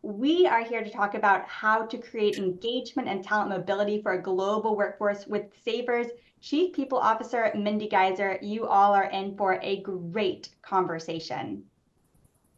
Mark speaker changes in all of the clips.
Speaker 1: We are here to talk about how to create engagement and talent mobility for a global workforce with Savers Chief People Officer, Mindy Geisser. You all are in for a great conversation.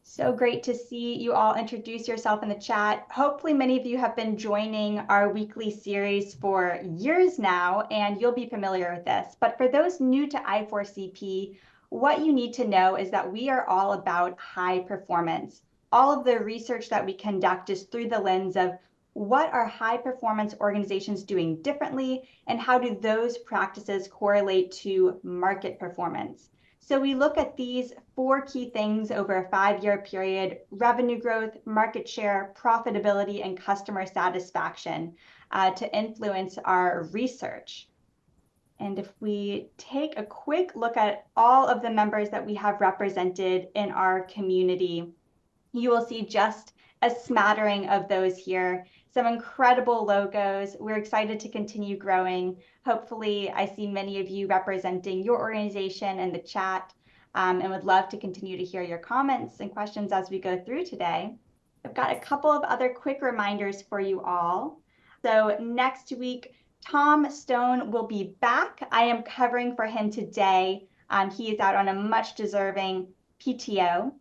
Speaker 1: So great to see you all introduce yourself in the chat. Hopefully many of you have been joining our weekly series for years now, and you'll be familiar with this. But for those new to I4CP, what you need to know is that we are all about high performance. All of the research that we conduct is through the lens of what are high performance organizations doing differently, and how do those practices correlate to market performance. So we look at these 4 key things over a 5-year period: revenue growth, market share, profitability, and customer satisfaction to influence our research. And if we take a quick look at all of the members that we have represented in our community, you will see just a smattering of those here. Some incredible logos. We're excited to continue growing. Hopefully, I see many of you representing your organization in the chat, and would love to continue to hear your comments and questions as we go through today. I've got a couple of other quick reminders for you all. So next week, Tom Stone will be back. I am covering for him today. He is out on a much deserving PTO.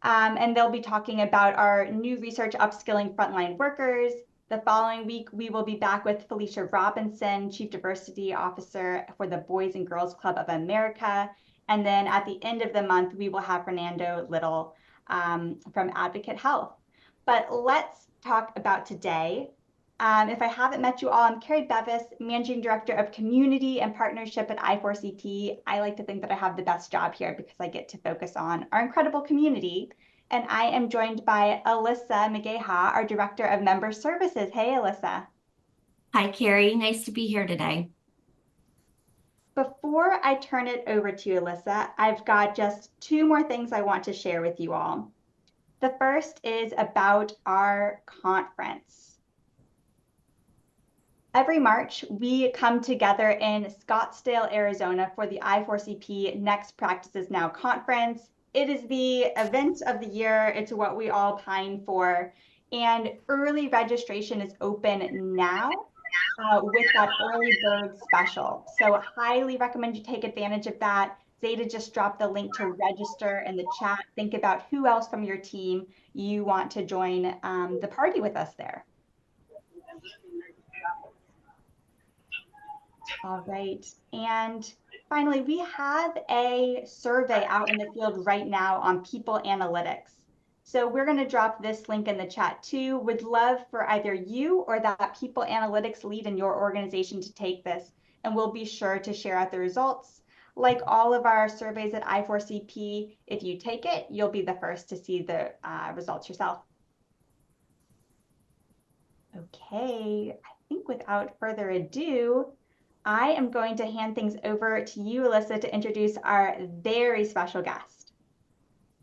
Speaker 1: And they'll be talking about our new research upskilling frontline workers. The following week, we will be back with Felicia Robinson, Chief Diversity Officer for the Boys and Girls Club of America. And then at the end of the month, we will have Fernando Little from Advocate Health. But let's talk about today. If I haven't met you all, I'm Carrie Bevis, Managing Director of Community and Partnership at I4CP. I like to think that I have the best job here because I get to focus on our incredible community. And I am joined by Alyssa Mageha, our Director of Member Services. Hey, Alyssa.
Speaker 2: Hi, Carrie. Nice to be here today.
Speaker 1: Before I turn it over to you, Alyssa, I've got just 2 more things I want to share with you all. The first is about our conference. Every March, we come together in Scottsdale, Arizona for the I4CP Next Practices Now conference. It is the event of the year. It's what we all pine for. And early registration is open now with that early bird special. So highly recommend you take advantage of that. Zeta just dropped the link to register in the chat. Think about who else from your team you want to join the party with us there. All right. And finally, we have a survey out in the field right now on people analytics. So we're going to drop this link in the chat too. Would love for either you or that people analytics lead in your organization to take this, and we'll be sure to share out the results. Like all of our surveys at I4CP, if you take it, you'll be the first to see the results yourself. Okay, I think without further ado, I am going to hand things over to you, Alyssa, to introduce our very special guest.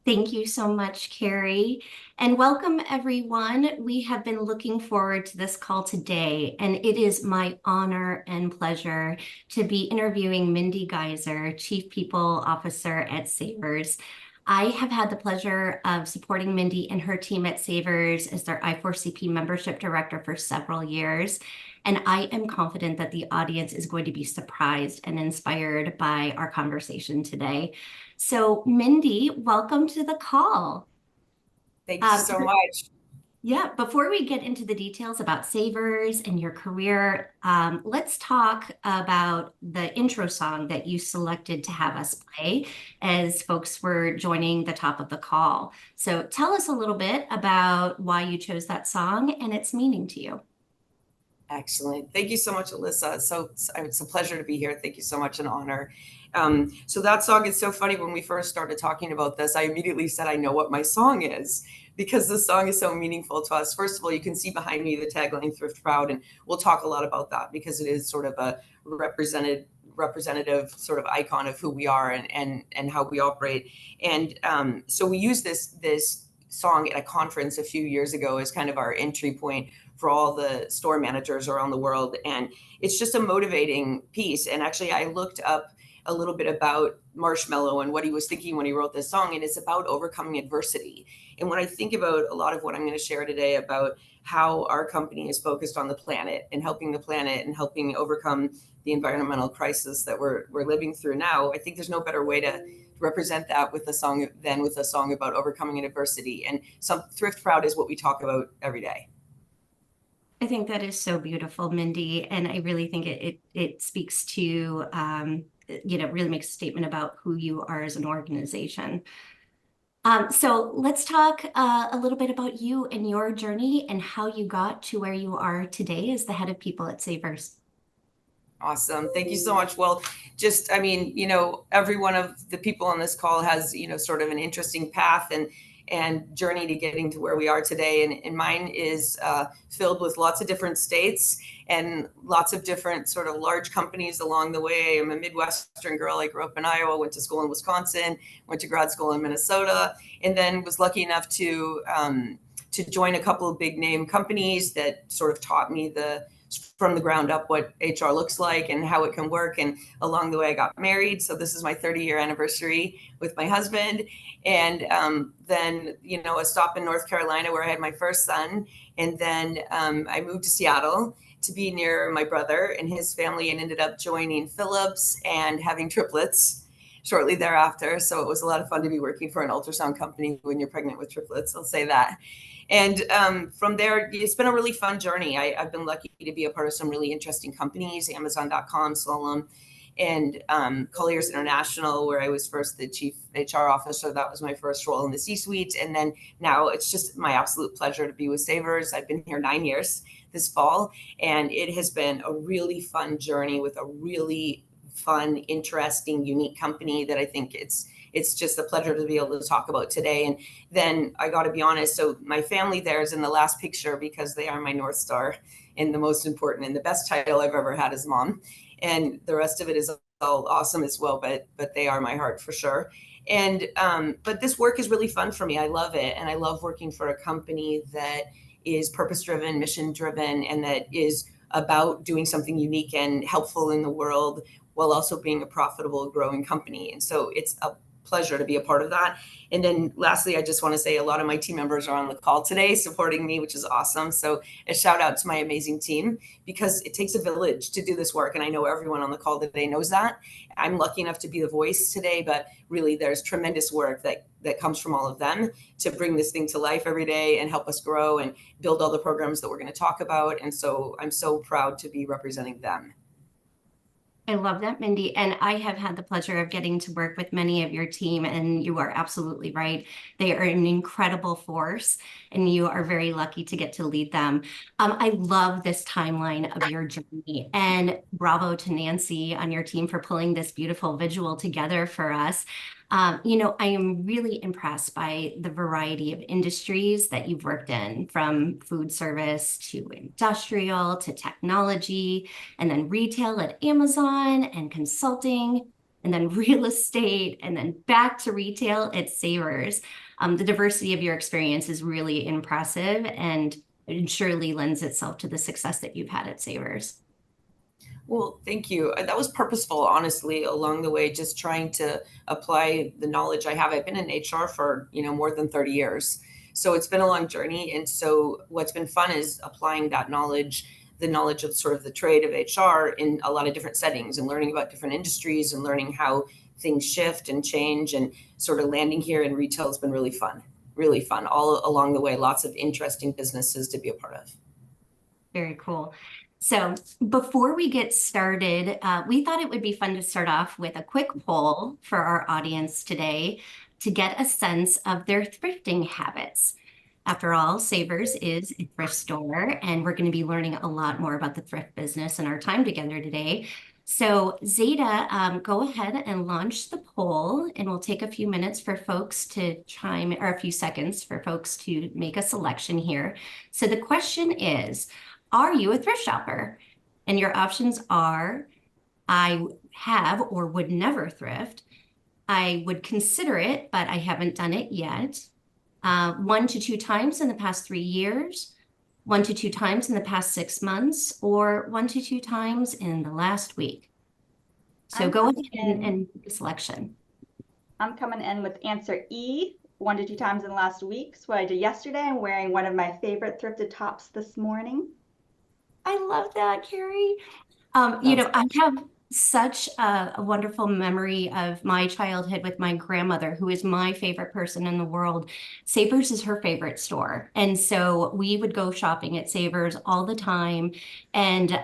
Speaker 2: Thank you so much, Carrie, and welcome everyone. We have been looking forward to this call today, and it is my honor and pleasure to be interviewing Mindy Geisser, Chief People Officer at Savers. I have had the pleasure of supporting Mindy and her team at Savers as their I4CP Membership Director for several years. And I am confident that the audience is going to be surprised and inspired by our conversation today. So Mindy, welcome to the call.
Speaker 3: Thank you so much.
Speaker 2: Yeah, before we get into the details about Savers and your career, let's talk about the intro song that you selected to have us play as folks were joining the top of the call. So tell us a little bit about why you chose that song and its meaning to you.
Speaker 3: Excellent. Thank you so much, Alyssa. So it's a pleasure to be here. Thank you so much, an honor. So that song is so funny. When we first started talking about this, I immediately said, I know what my song is, because the song is so meaningful to us. First of all, you can see behind me the tagline Thrift Proud, and we'll talk a lot about that because it is sort of a representative sort of icon of who we are and how we operate. And so we used this song at a conference a few years ago as kind of our entry point for all the store managers around the world. And it's just a motivating piece. And actually, I looked up a little bit about Marshmello and what he was thinking when he wrote this song. And it's about overcoming adversity. And when I think about a lot of what I'm going to share today about how our company is focused on the planet and helping overcome the environmental crisis that we're living through now, I think there's no better way to represent that with a song than with a song about overcoming an adversity. And some Thrift Proud is what we talk about every day.
Speaker 2: I think that is so beautiful, Mindy, and I really think it speaks to really makes a statement about who you are as an organization. So let's talk a little bit about you and your journey and how you got to where you are today as the head of people at Savers.
Speaker 3: Awesome. Thank you so much. Well, every one of the people on this call has, sort of an interesting path and journey to getting to where we are today. And mine is filled with lots of different states and lots of different sort of large companies along the way. I'm a Midwestern girl. I grew up in Iowa, went to school in Wisconsin, went to grad school in Minnesota, and then was lucky enough to join a couple of big name companies that sort of taught me from the ground up what HR looks like and how it can work. And along the way, I got married. So this is my 30-year anniversary with my husband. And then, a stop in North Carolina where I had my first son. And then I moved to Seattle to be near my brother and his family, and ended up joining Philips and having triplets shortly thereafter. So it was a lot of fun to be working for an ultrasound company when you're pregnant with triplets, I'll say that. And from there, it's been a really fun journey. I've been lucky to be a part of some really interesting companies, Amazon.com, Solom, and Colliers International, where I was first the chief HR officer. That was my first role in the C-suite. And then now it's just my absolute pleasure to be with Savers. I've been here 9 years this fall, and it has been a really fun journey with a really fun, interesting, unique company that I think it's just a pleasure to be able to talk about today. And then I got to be honest, so my family there is in the last picture because they are my North Star and the most important and the best title I've ever had as mom. And the rest of it is all awesome as well, but they are my heart for sure. And but this work is really fun for me. I love it. And I love working for a company that is purpose-driven, mission-driven, and that is about doing something unique and helpful in the world while also being a profitable, growing company. And so it's a pleasure to be a part of that. And then lastly, I just want to say a lot of my team members are on the call today supporting me, which is awesome. So a shout out to my amazing team, because it takes a village to do this work. And I know everyone on the call today knows that. I'm lucky enough to be the voice today, but really there's tremendous work that comes from all of them to bring this thing to life every day and help us grow and build all the programs that we're going to talk about. And so I'm so proud to be representing them.
Speaker 2: I love that, Mindy. And I have had the pleasure of getting to work with many of your team, and you are absolutely right. They are an incredible force, and you are very lucky to get to lead them. I love this timeline of your journey, and bravo to Nancy on your team for pulling this beautiful visual together for us. I am really impressed by the variety of industries that you've worked in, from food service to industrial to technology, and then retail at Amazon and consulting, and then real estate, and then back to retail at Savers. The diversity of your experience is really impressive, and it surely lends itself to the success that you've had at Savers.
Speaker 3: Well, thank you. That was purposeful, honestly, along the way, just trying to apply the knowledge I have. I've been in HR for, more than 30 years. So it's been a long journey. And so what's been fun is applying that knowledge, the knowledge of sort of the trade of HR in a lot of different settings, and learning about different industries and learning how things shift and change, and sort of landing here in retail has been really fun all along the way. Lots of interesting businesses to be a part of.
Speaker 2: Very cool. So before we get started, we thought it would be fun to start off with a quick poll for our audience today to get a sense of their thrifting habits. After all, Savers is a thrift store, and we're going to be learning a lot more about the thrift business in our time together today. So Zeta, go ahead and launch the poll, and we'll take a few minutes for folks to chime, or a few seconds for folks to make a selection here. So the question is, are you a thrift shopper? And your options are, I have or would never thrift. I would consider it, but I haven't done it yet. 1 to 2 times in the past 3 years, 1 to 2 times in the past 6 months, or 1 to 2 times in the last week. So
Speaker 1: I'm
Speaker 2: go
Speaker 1: coming
Speaker 2: ahead
Speaker 1: in.
Speaker 2: and make a selection.
Speaker 1: I'm coming in with answer E, 1 to 2 times in the last week. So what I did yesterday, I'm wearing one of my favorite thrifted tops this morning.
Speaker 2: I love that, Carrie.
Speaker 3: That's
Speaker 2: I have such a wonderful memory of my childhood with my grandmother, who is my favorite person in the world. Savers is her favorite store. And so we would go shopping at Savers all the time. And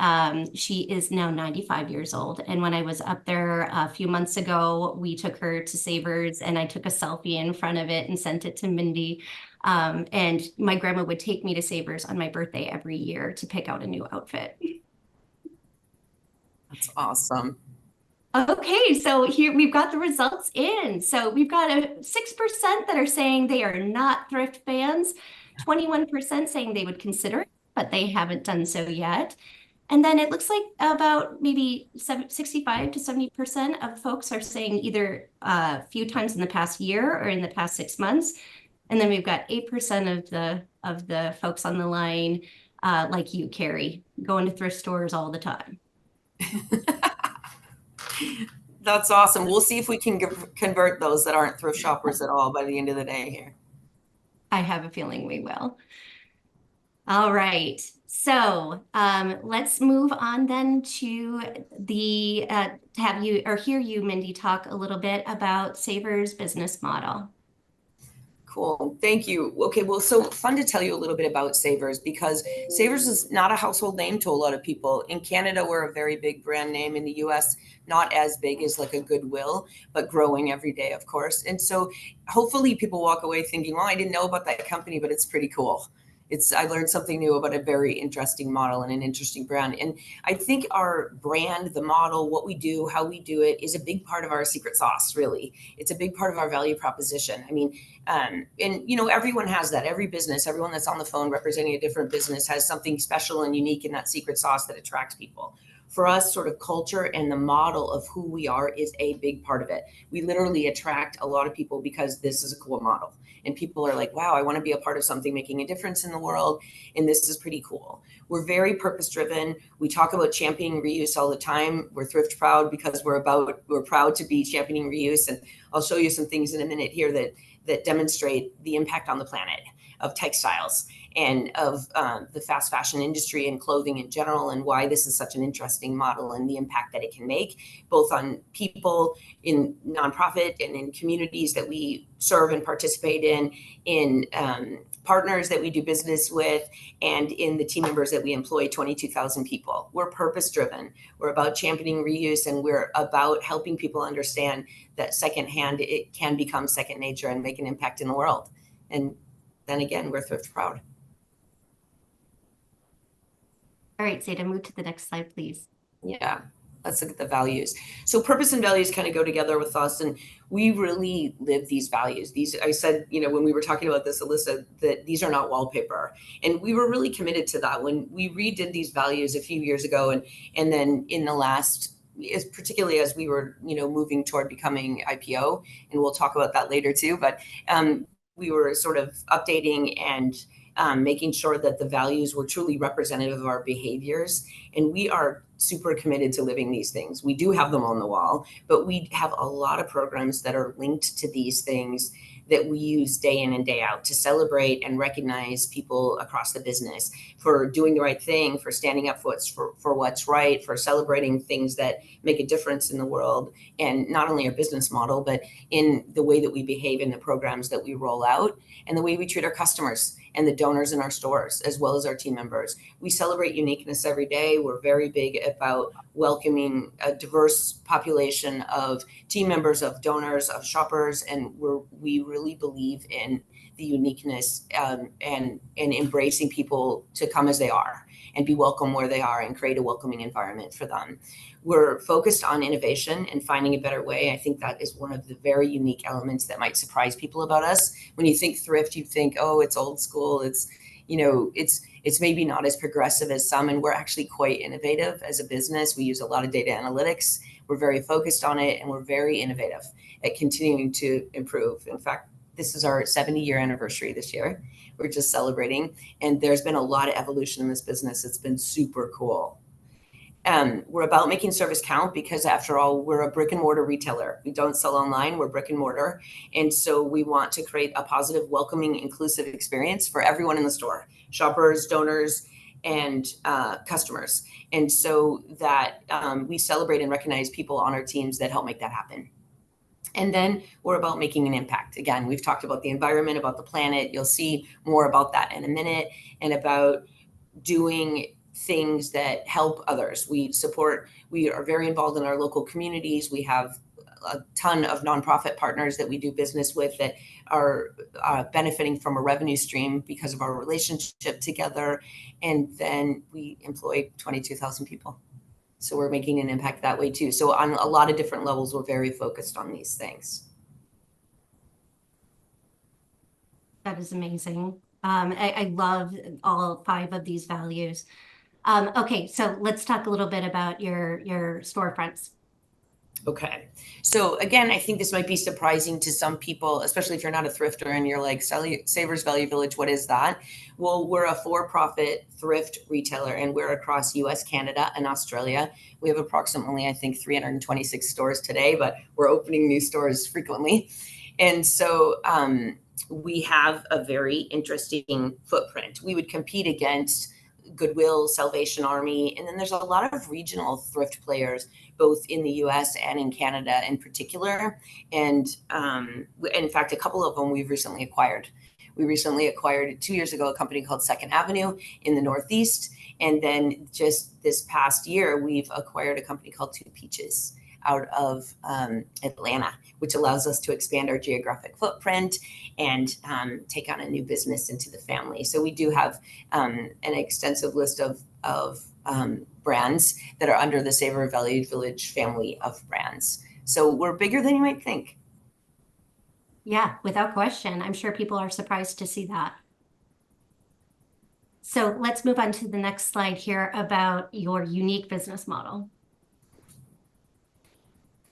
Speaker 2: she is now 95 years old. And when I was up there a few months ago, we took her to Savers and I took a selfie in front of it and sent it to Mindy. And my grandma would take me to Savers on my birthday every year to pick out a new outfit.
Speaker 3: awesome.
Speaker 2: Okay, so here we've got the results in. So we've got a 6% that are saying they are not thrift fans, 21% saying they would consider it, but they haven't done so yet. And then it looks like about maybe 65 to 70% of folks are saying either a few times in the past year or in the past 6 months. And then we've got 8% of the folks on the line, like you, Carrie, going to thrift stores all the time.
Speaker 3: That's awesome. We'll see if we can convert those that aren't thrift shoppers at all by the end of the day here.
Speaker 2: I have a feeling we will. All right. So let's move on then to the have you or hear you, Mindy, talk a little bit about Saver's business model.
Speaker 3: Cool. Thank you. Okay, well, so fun to tell you a little bit about Savers because Savers is not a household name to a lot of people. In Canada, we're a very big brand name. In the US, not as big as like a Goodwill, but growing every day, of course. And so hopefully people walk away thinking, well, I didn't know about that company, but it's pretty cool. I learned something new about a very interesting model and an interesting brand. And I think our brand, the model, what we do, how we do it is a big part of our secret sauce, really. It's a big part of our value proposition. I mean, and everyone has that. Every business, everyone that's on the phone representing a different business has something special and unique in that secret sauce that attracts people. For us, sort of culture and the model of who we are is a big part of it. We literally attract a lot of people because this is a cool model. And people are like, wow, I want to be a part of something making a difference in the world. And this is pretty cool. We're very purpose driven. We talk about championing reuse all the time. We're thrift proud because we're proud to be championing reuse. And I'll show you some things in a minute here that demonstrate the impact on the planet of textiles and of the fast fashion industry and clothing in general, and why this is such an interesting model and the impact that it can make both on people in nonprofit and in communities that we serve and participate in partners that we do business with, and in the team members that we employ, 22,000 people. We're purpose driven. We're about championing reuse, and we're about helping people understand that secondhand, it can become second nature and make an impact in the world. And then again, we're thrift proud.
Speaker 2: All right, Zeta, move to the next slide, please.
Speaker 3: Yeah, let's look at the values. So purpose and values kind of go together with us, and we really live these values. I said, when we were talking about this, Alyssa, that these are not wallpaper. And we were really committed to that when we redid these values a few years ago. And then in the last, particularly as we were, moving toward becoming IPO, and we'll talk about that later too, but we were sort of updating and making sure that the values were truly representative of our behaviors. And we are super committed to living these things. We do have them on the wall, but we have a lot of programs that are linked to these things that we use day in and day out to celebrate and recognize people across the business for doing the right thing, for standing up for what's right, for celebrating things that make a difference in the world. And not only our business model, but in the way that we behave in the programs that we roll out and the way we treat our customers and the donors in our stores, as well as our team members. We celebrate uniqueness every day. We're very big about welcoming a diverse population of team members, of donors, of shoppers, and we really believe in the uniqueness and embracing people to come as they are and be welcome where they are and create a welcoming environment for them. We're focused on innovation and finding a better way. I think that is one of the very unique elements that might surprise people about us. When you think thrift, you think, oh, it's old school. It's maybe not as progressive as some, and we're actually quite innovative as a business. We use a lot of data analytics. We're very focused on it, and we're very innovative at continuing to improve. In fact, this is our 70-year anniversary this year. We're just celebrating, and there's been a lot of evolution in this business. It's been super cool. We're about making service count because after all, we're a brick and mortar retailer. We don't sell online, we're brick and mortar. And so we want to create a positive, welcoming, inclusive experience for everyone in the store, shoppers, donors, and customers. And so that we celebrate and recognize people on our teams that help make that happen. And then we're about making an impact. Again, we've talked about the environment, about the planet. You'll see more about that in a minute, and about doing things that help others. We are very involved in our local communities. We have a ton of nonprofit partners that we do business with that are benefiting from a revenue stream because of our relationship together. And then we employ 22,000 people. So we're making an impact that way too. So on a lot of different levels, we're very focused on these things.
Speaker 2: That is amazing. I love all 5 of these values. Okay, so let's talk a little bit about your storefronts.
Speaker 3: Okay. So again, I think this might be surprising to some people, especially if you're not a thrifter and you're like, Savers Value Village, what is that? Well, we're a for-profit thrift retailer, and we're across US, Canada, and Australia. We have approximately, I think, 326 stores today, but we're opening new stores frequently. And so we have a very interesting footprint. We would compete against Goodwill, Salvation Army, and then there's a lot of regional thrift players, both in the US and in Canada in particular. And in fact, a couple of them we've recently acquired. We recently acquired 2 years ago a company called Second Avenue in the Northeast. And then just this past year, we've acquired a company called Two Peaches out of Atlanta, which allows us to expand our geographic footprint and take on a new business into the family. So we do have an extensive list of brands that are under the Savers Value Village family of brands. So we're bigger than you might think.
Speaker 2: Yeah, without question. I'm sure people are surprised to see that. So let's move on to the next slide here about your unique business model.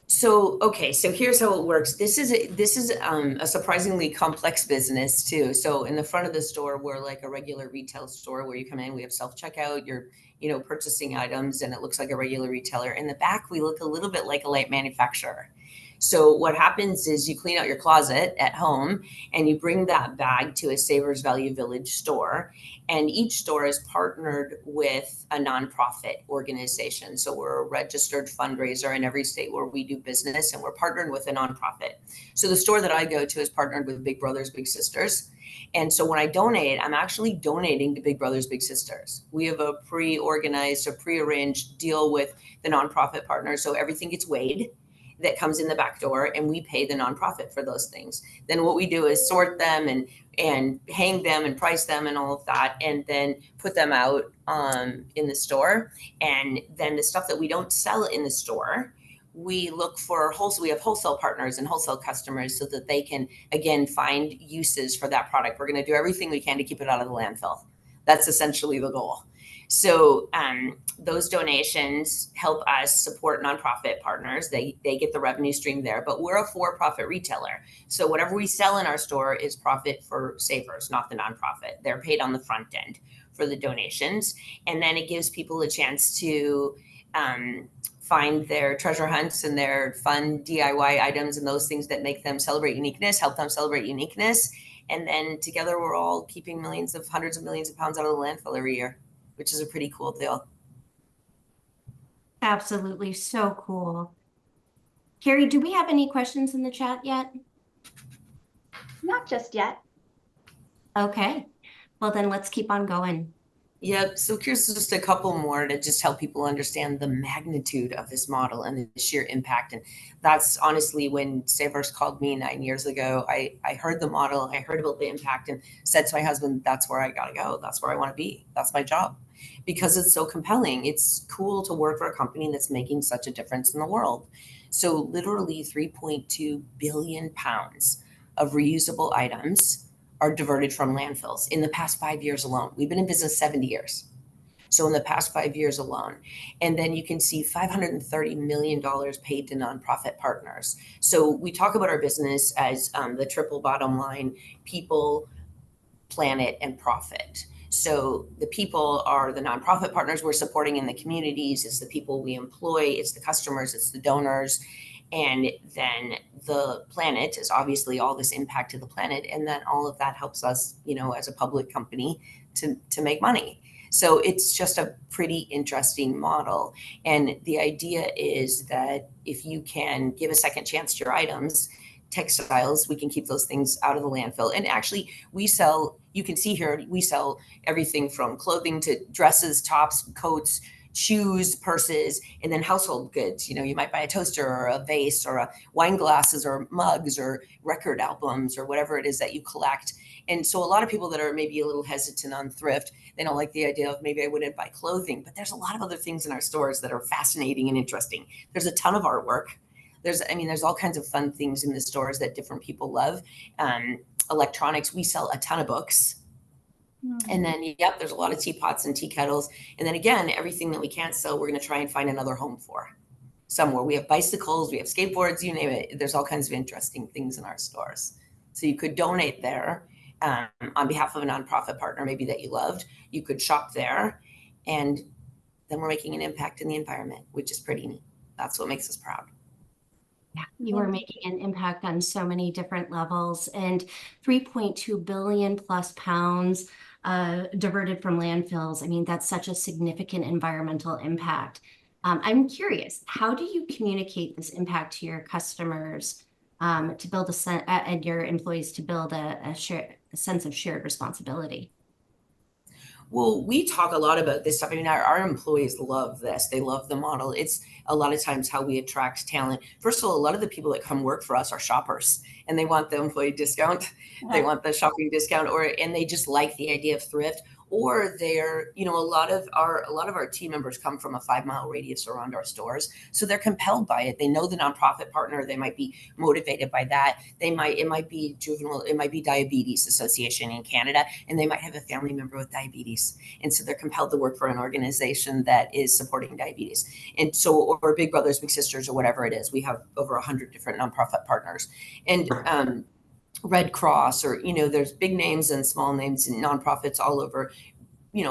Speaker 3: So, okay, so here's how it works. This is a surprisingly complex business too. So in the front of the store, we're like a regular retail store where you come in, we have self-checkout, you're, purchasing items, and it looks like a regular retailer. In the back, we look a little bit like a light manufacturer. So what happens is you clean out your closet at home and you bring that bag to a Savers Value Village store, and each store is partnered with a nonprofit organization. So we're a registered fundraiser in every state where we do business, and we're partnered with a nonprofit. So the store that I go to is partnered with Big Brothers Big Sisters. And so when I donate, I'm actually donating to Big Brothers Big Sisters. We have a pre-organized, a pre-arranged deal with the nonprofit partners. So everything gets weighed that comes in the back door, and we pay the nonprofit for those things. Then what we do is sort them and hang them and price them and all of that, and then put them out in the store. And then the stuff that we don't sell in the store, we look for we have wholesale partners and wholesale customers so that they can, again, find uses for that product. We're going to do everything we can to keep it out of the landfill. That's essentially the goal. So those donations help us support nonprofit partners. They get the revenue stream there, but we're a for-profit retailer. So whatever we sell in our store is profit for Savers, not the nonprofit. They're paid on the front end for the donations. And then it gives people a chance to find their treasure hunts and their fun DIY items and those things that make them celebrate uniqueness, help them celebrate uniqueness. And then together we're all keeping hundreds of millions of pounds out of the landfill every year, which is a pretty cool deal.
Speaker 2: Absolutely. So cool. Carrie, do we have any questions in the chat yet?
Speaker 1: Not just yet.
Speaker 2: Okay. Well, then let's keep on going.
Speaker 3: Yep. So here's just a couple more to just help people understand the magnitude of this model and the sheer impact. And that's honestly when Savers called me 9 years ago. I heard the model, I heard about the impact, and said to my husband, that's where I got to go. That's where I want to be. That's my job, because it's so compelling. It's cool to work for a company that's making such a difference in the world. So literally 3.2 billion pounds of reusable items are diverted from landfills in the past 5 years alone. We've been in business 70 years. So in the past 5 years alone. And then you can see $530 million paid to nonprofit partners. So we talk about our business as the triple bottom line: people, planet, and profit. So the people are the nonprofit partners we're supporting in the communities, it's the people we employ, it's the customers, it's the donors. And then the planet is obviously all this impact to the planet. And then all of that helps us, as a public company to make money. So it's just a pretty interesting model. And the idea is that if you can give a second chance to your items, textiles, we can keep those things out of the landfill. And actually, we sell, you can see here, we sell everything from clothing to dresses, tops, coats, shoes, purses, and then household goods. You might buy a toaster or a vase or a wine glasses or mugs or record albums or whatever it is that you collect. And so a lot of people that are maybe a little hesitant on thrift, they don't like the idea of maybe I wouldn't buy clothing, but there's a lot of other things in our stores that are fascinating and interesting. There's a ton of artwork. There's all kinds of fun things in the stores that different people love. Electronics, we sell a ton of books. And then, yep, there's a lot of teapots and tea kettles. And then again, everything that we can't sell, we're going to try and find another home for somewhere. We have bicycles, we have skateboards, you name it. There's all kinds of interesting things in our stores. So you could donate there on behalf of a nonprofit partner, maybe that you loved. You could shop there. And then we're making an impact in the environment, which is pretty neat. That's what makes us proud.
Speaker 2: Yeah, you are making an impact on so many different levels, and 3.2 billion plus pounds diverted from landfills. I mean, that's such a significant environmental impact. I'm curious, how do you communicate this impact to your customers to build and your employees to build a sense of shared responsibility?
Speaker 3: Well, we talk a lot about this stuff. I mean, our employees love this. They love the model. It's a lot of times how we attract talent. First of all, a lot of the people that come work for us are shoppers and they want the employee discount. They want the shopping discount, and they just like the idea of thrift. Or they're, a lot of our team members come from a 5-mile radius around our stores. So they're compelled by it. They know the nonprofit partner. They might be motivated by that. It might be Diabetes Association in Canada, and they might have a family member with diabetes. And so they're compelled to work for an organization that is supporting diabetes. And so, or Big Brothers, Big Sisters, or whatever it is. We have over 100 different nonprofit partners. And Red Cross, or there's big names and small names and nonprofits all over,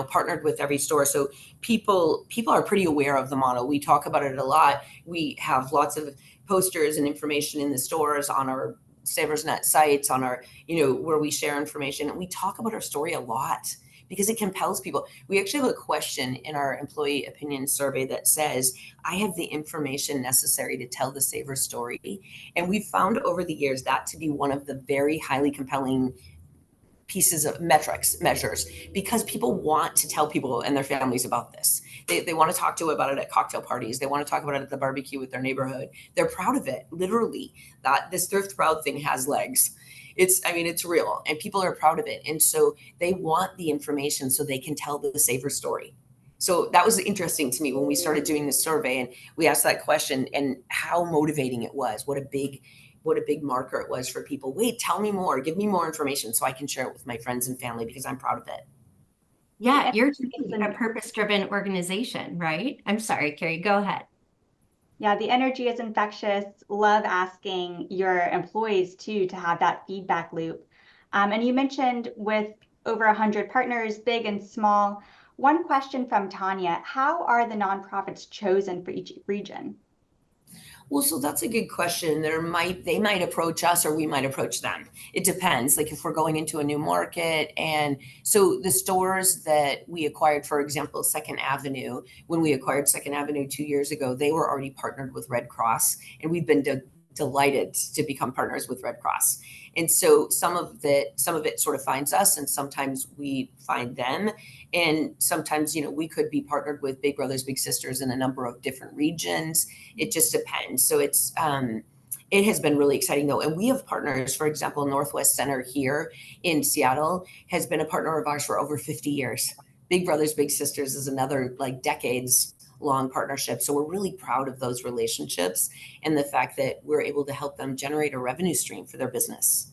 Speaker 3: partnered with every store. So people are pretty aware of the model. We talk about it a lot. We have lots of posters and information in the stores, on our SaversNet sites, on our, where we share information. And we talk about our story a lot because it compels people. We actually have a question in our employee opinion survey that says, I have the information necessary to tell the Saver story. And we've found over the years that to be one of the very highly compelling pieces of measures, because people want to tell people and their families about this. They want to talk to about it at cocktail parties. They want to talk about it at the barbecue with their neighborhood. They're proud of it. Literally, that this thrift proud thing has legs. It's real, and people are proud of it. And so they want the information so they can tell the Saver story. So that was interesting to me when we started doing this survey and we asked that question, and how motivating it was. What a big marker it was for people. Wait, tell me more, give me more information so I can share it with my friends and family because I'm proud of it.
Speaker 2: Yeah, you're a purpose-driven organization, right? I'm sorry, Carrie, go ahead.
Speaker 1: Yeah, the energy is infectious. Love asking your employees too to have that feedback loop. And you mentioned with over 100 partners, big and small. One question from Tanya: how are the nonprofits chosen for each region?
Speaker 3: Well, so that's a good question. They might approach us or we might approach them. It depends. Like if we're going into a new market. And so the stores that we acquired, for example, Second Avenue, when we acquired Second Avenue 2 years ago, they were already partnered with Red Cross, and we've been delighted to become partners with Red Cross. And so some of it sort of finds us, and sometimes we find them. And sometimes, we could be partnered with Big Brothers, Big Sisters in a number of different regions. It just depends. So it has been really exciting though. And we have partners, for example, Northwest Center here in Seattle has been a partner of ours for over 50 years. Big Brothers, Big Sisters is another decades long partnership. So we're really proud of those relationships and the fact that we're able to help them generate a revenue stream for their business.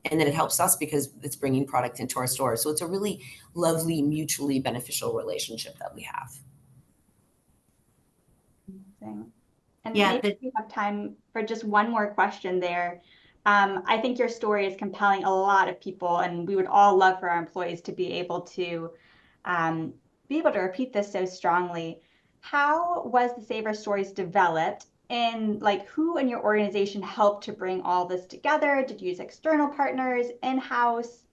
Speaker 3: And then it helps us because it's bringing product into our store. So it's a really lovely, mutually beneficial relationship that we have.
Speaker 1: Amazing. And
Speaker 2: yeah,
Speaker 1: maybe we have time for just one more question there. I think your story is compelling a lot of people, and we would all love for our employees to be able to be able to repeat this so strongly. How was the Savor Stories developed? And like, who in your organization helped to bring all this together? Did you use external partners, in-house?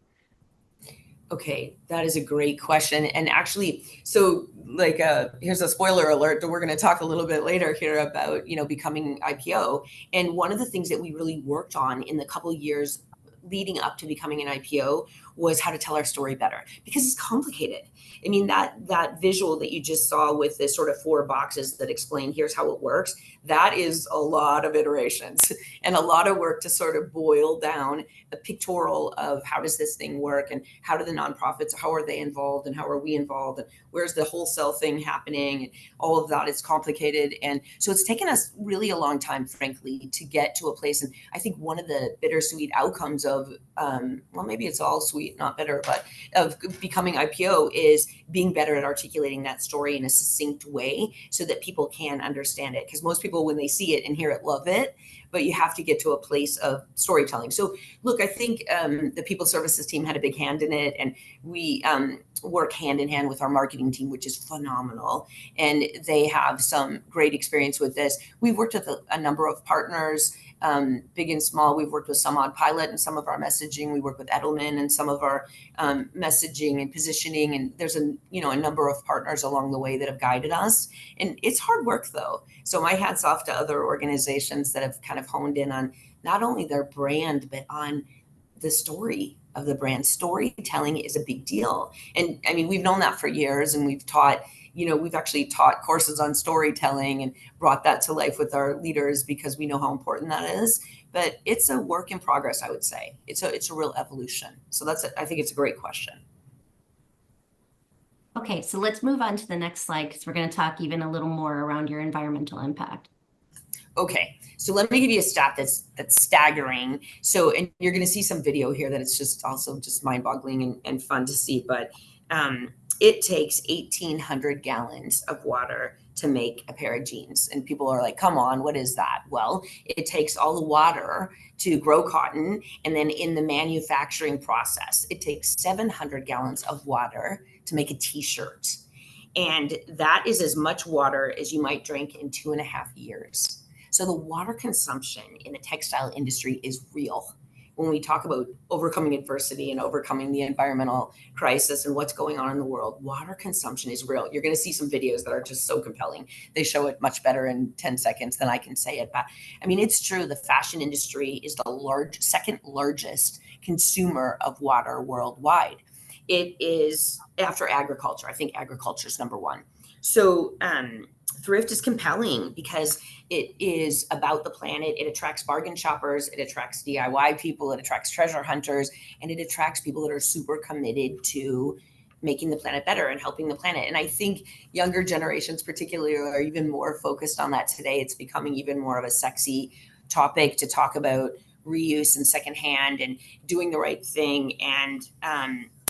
Speaker 3: Okay, that is a great question. And actually, so like, here's a spoiler alert that we're going to talk a little bit later here about, becoming IPO. And one of the things that we really worked on in the couple of years leading up to becoming an IPO was how to tell our story better, because it's complicated. I mean, that visual that you just saw with this sort of 4 boxes that explain here's how it works, that is a lot of iterations and a lot of work to sort of boil down a pictorial of how does this thing work, and how do the nonprofits, how are they involved, and how are we involved, and where's the wholesale thing happening, and all of that is complicated. And so it's taken us really a long time, frankly, to get to a place. And I think one of the bittersweet outcomes of, well, maybe it's all sweet, not bitter, but of becoming IPO is being better at articulating that story in a succinct way so that people can understand it. Because most people, when they see it and hear it, love it, but you have to get to a place of storytelling. So look, I think the people services team had a big hand in it, and we work hand in hand with our marketing team, which is phenomenal. And they have some great experience with this. We've worked with a number of partners, big and small. We've worked with some Odd Pilot and some of our messaging. We work with Edelman and some of our messaging and positioning. And there's a number of partners along the way that have guided us. And it's hard work, though. So my hat's off to other organizations that have kind of honed in on not only their brand, but on the story of the brand. Storytelling is a big deal. And I mean, we've known that for years, and we've taught, we've actually taught courses on storytelling and brought that to life with our leaders because we know how important that is. But it's a work in progress, I would say. It's a real evolution. So I think it's a great question.
Speaker 2: Okay, so let's move on to the next slide, because we're going to talk even a little more around your environmental impact.
Speaker 3: Okay, so let me give you a stat that's staggering. So, and you're going to see some video here that it's just also just mind-boggling and fun to see. But it takes 1,800 gallons of water to make a pair of jeans. And people are like, come on, what is that? Well, it takes all the water to grow cotton. And then in the manufacturing process, it takes 700 gallons of water to make a t-shirt. And that is as much water as you might drink in 2.5 years. So the water consumption in the textile industry is real. When we talk about overcoming adversity and overcoming the environmental crisis and what's going on in the world, water consumption is real. You're going to see some videos that are just so compelling. They show it much better in 10 seconds than I can say it. But I mean, it's true. The fashion industry is the second largest consumer of water worldwide. It is after agriculture. I think agriculture is number 1. So thrift is compelling because it is about the planet. It attracts bargain shoppers. It attracts DIY people. It attracts treasure hunters. And it attracts people that are super committed to making the planet better and helping the planet. And I think younger generations particularly are even more focused on that today. It's becoming even more of a sexy topic to talk about reuse and secondhand and doing the right thing. And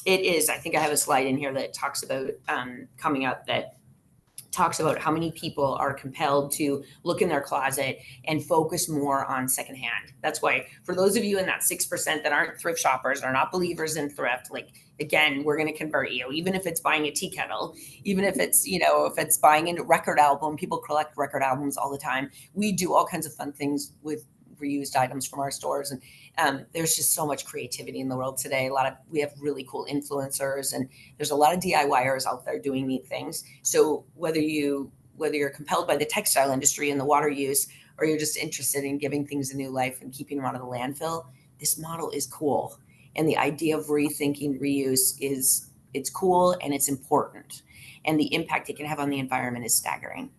Speaker 3: it is, I think I have a slide in here that talks about coming up that talks about how many people are compelled to look in their closet and focus more on secondhand. That's why for those of you in that 6% that aren't thrift shoppers, are not believers in thrift, like, again, we're going to convert you, even if it's buying a tea kettle, even if it's, if it's buying a record album. People collect record albums all the time. We do all kinds of fun things with reused items from our stores. And there's just so much creativity in the world today. We have really cool influencers, and there's a lot of DIYers out there doing neat things. So whether you're compelled by the textile industry and the water use, or you're just interested in giving things a new life and keeping them out of the landfill, this model is cool. And the idea of rethinking reuse it's cool and it's important. And the impact it can have on the environment is staggering.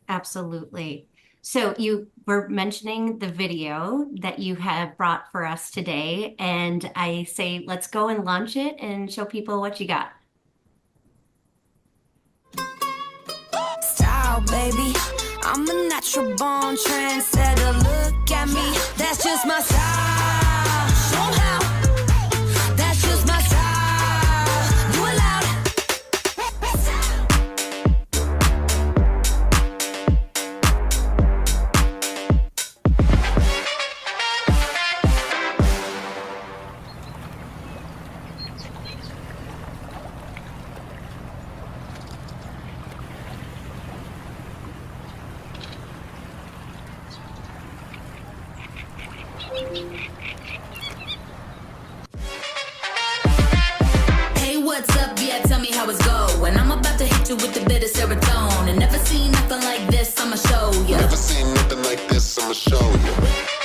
Speaker 2: Absolutely. So you were mentioning the video that you have brought for us today, and I say, let's go and launch it and show people what you got.
Speaker 4: Style, baby. I'm a natural born trendsetter. Look at me. That's just my style. Show 'em how. That's just my style. Do it loud. tell me how it's going. I'm about to hit you with the bit of serotonin. Never seen nothing like this, I'ma show you.
Speaker 5: Never seen nothing like this, I'ma show you.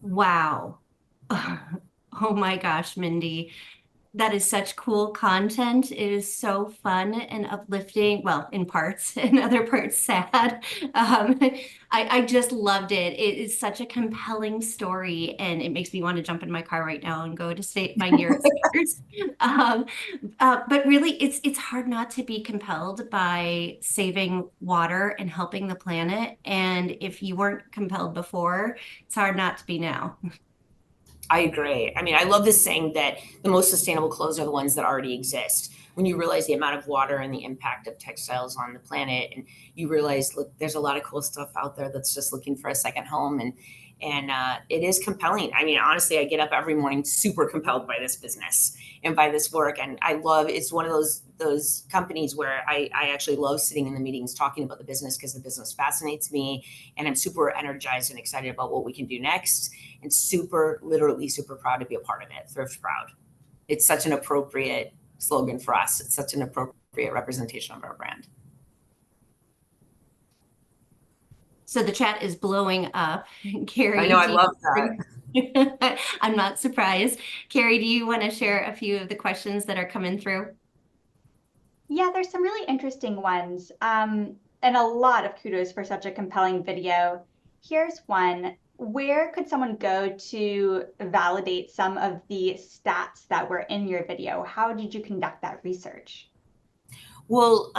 Speaker 2: Wow. Oh my gosh, Mindy. That is such cool content. It is so fun and uplifting. Well, in parts, in other parts, sad. Um, I just loved it. It is such a compelling story, and it makes me want to jump in my car right now and go to find your stars. But really, it's hard not to be compelled by saving water and helping the planet. And if you weren't compelled before, it's hard not to be now.
Speaker 3: I agree. I mean, I love this saying that the most sustainable clothes are the ones that already exist. When you realize the amount of water and the impact of textiles on the planet, and you realize, look, there's a lot of cool stuff out there that's just looking for a second home, and it is compelling. I mean, honestly, I get up every morning super compelled by this business and by this work, and I love. It's one of those companies where I actually love sitting in the meetings talking about the business because the business fascinates me, and I'm super energized and excited about what we can do next, and literally super proud to be a part of it. Thrift proud. It's such an appropriate slogan for us. It's such an appropriate representation of our brand.
Speaker 2: So the chat is blowing up. Carrie,
Speaker 3: I know, I love that.
Speaker 2: I'm not surprised. Carrie, do you want to share a few of the questions that are coming through?
Speaker 1: Yeah, there's some really interesting ones, and a lot of kudos for such a compelling video. Here's one. Where could someone go to validate some of the stats that were in your video? How did you conduct that research?
Speaker 3: Well,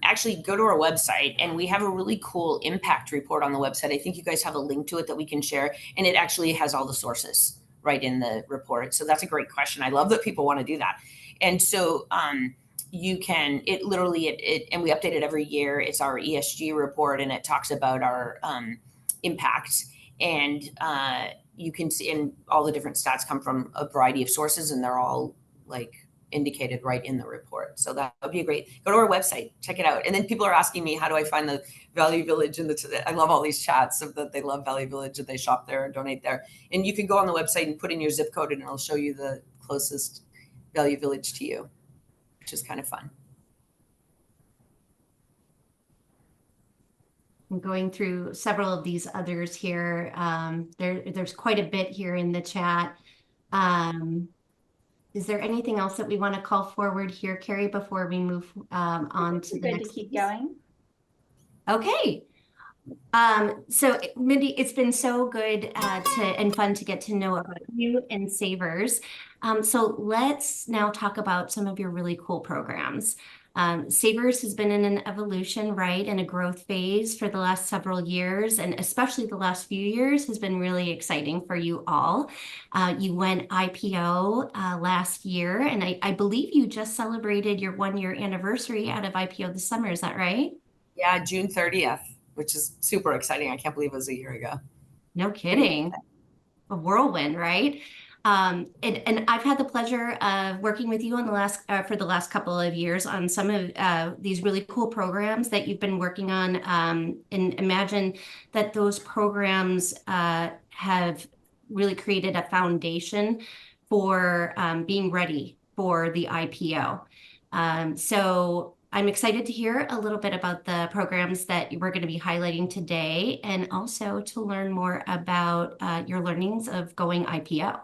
Speaker 3: actually go to our website, and we have a really cool impact report on the website. I think you guys have a link to it that we can share, and it actually has all the sources right in the report. So that's a great question. I love that people want to do that. And so you can, it literally, and we update it every year. It's our ESG report, and it talks about our impact. And you can see, and all the different stats come from a variety of sources, and they're all like indicated right in the report. So that would be a great, go to our website, check it out. And then people are asking me, how do I find the Value Village? And I love all these chats of that they love Value Village and they shop there and donate there. And you can go on the website and put in your zip code, and it'll show you the closest Value Village to you, which is kind of fun.
Speaker 2: I'm going through several of these others here. There's quite a bit here in the chat. Is there anything else that we want to call forward here, Carrie, before we move on to the next?
Speaker 1: Good to keep going.
Speaker 2: Okay. So Mindy, it's been so good and fun to get to know about you and Savers. So let's now talk about some of your really cool programs. Savers has been in an evolution, right, and a growth phase for the last several years, and especially the last few years has been really exciting for you all. You went IPO last year, and I believe you just celebrated your 1-year anniversary out of IPO this summer. Is that right?
Speaker 3: Yeah, June 30th, which is super exciting. I can't believe it was a year ago.
Speaker 2: No kidding. A whirlwind, right? And I've had the pleasure of working with you on for the last couple of years on some of these really cool programs that you've been working on. And imagine that those programs have really created a foundation for being ready for the IPO. So I'm excited to hear a little bit about the programs that we're going to be highlighting today, and also to learn more about your learnings of going IPO.